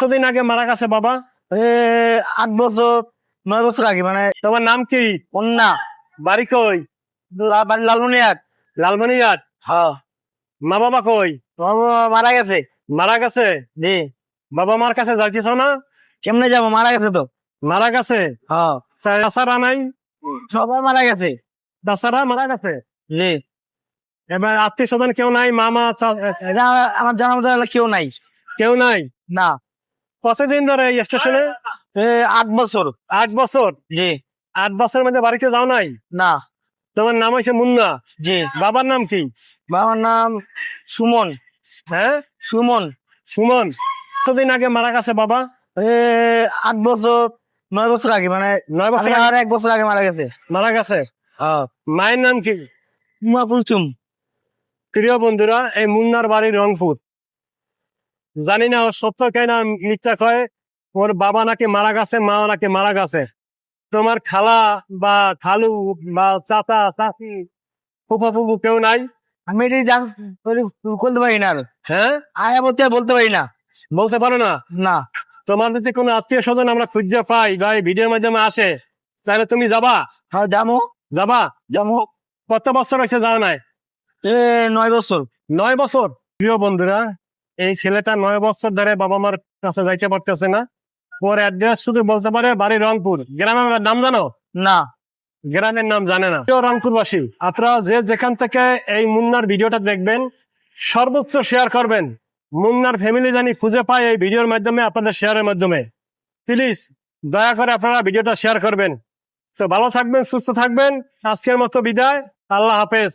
কতদিন আগে মারা গেছে বাবা? 8 বছর 9 বছর আগে, মানে তোমার নাম কি? কন্যা বাড়ি কই? বাড়ি লালমনিরহাট। লালমনিরহাট। হ্যাঁ, মা বাবা কই? তোমার বাবা মারা গেছে। মারা গেছে। জি। বাবা মার কাছে যাইতেছ না? কেমনে যাবো, মারা গেছে তো। মারা গেছে। হ্যাঁ, তাছাড়া নাই? সবাই মারা গেছে। তাছাড়া মারা গেছে। জি। এবার আত্মীয় স্বজন কেউ নাই? মামা এটা আমার জানা মতো কেউ নাই। কেউ নাই? না। কতদিন ধরে এই স্টেশনে? 8 বছর। 8 বছর। জি। 8 বছরের মধ্যে বাড়িতে যাও নাই? না। তোমার নাম হয়েছে মুন্না। জি। বাবার নাম কি? বাবার নাম সুমন। হ্যাঁ, সুমন। সুমন। কতদিন আগে মারা গেছে বাবা? 8 বছর 9 বছর আগে, মানে 9 বছর আমি আগে আর 1 বছর আগে মারা গেছে। মারা গেছে। হ্যাঁ। মায়ের নাম কি? উমা কুলসুম। প্রিয় বন্ধুরা, এই মুন্নার বাড়ি রংপুর। জানি না ওর সত্য কেনা মিথ্যা কয়। ওর বাবা নাকি মারা গেছে, মা নাকি মারা গেছে। তোমার খালা বা খালু বা চাচা চাচি ফুফা ফুফু কেউ নাই? আমি এটি বলতে পারি না। হ্যাঁ, আয়া বলতে পারি না। বলতে পারো না? না। তোমার যদি কোনো আত্মীয় স্বজন আমরা খুঁজে পাই বা এই ভিডিওর মাধ্যমে আসে, তাহলে তুমি যাবা? হ্যাঁ, যাবো। যাবা? কত বছর হয়েছে যাও নাই? 9 বছর। 9 বছর। প্রিয় বন্ধুরা, এই ছেলেটা 9 বছর ধরে বাবা মার কাছে যাইতে পারতেছে না। ওর অ্যাড্রেস শুধু বলতে পারে বাড়ি রংপুর। গ্রামের নাম জানো? না। গ্রামের নাম জানে না। প্রিয় রংপুরবাসী, আপনারা যে যেখান থেকে এই মুন্নার ভিডিওটা দেখবেন, সর্বোচ্চ শেয়ার করবেন। মুন্নার ফ্যামিলি জানি খুঁজে পায় এই ভিডিওর মাধ্যমে, আপনাদের শেয়ারের মাধ্যমে। প্লিজ দয়া করে আপনারা ভিডিওটা শেয়ার করবেন। তো ভালো থাকবেন, সুস্থ থাকবেন। আজকের মতো বিদায়। আল্লাহ হাফেজ।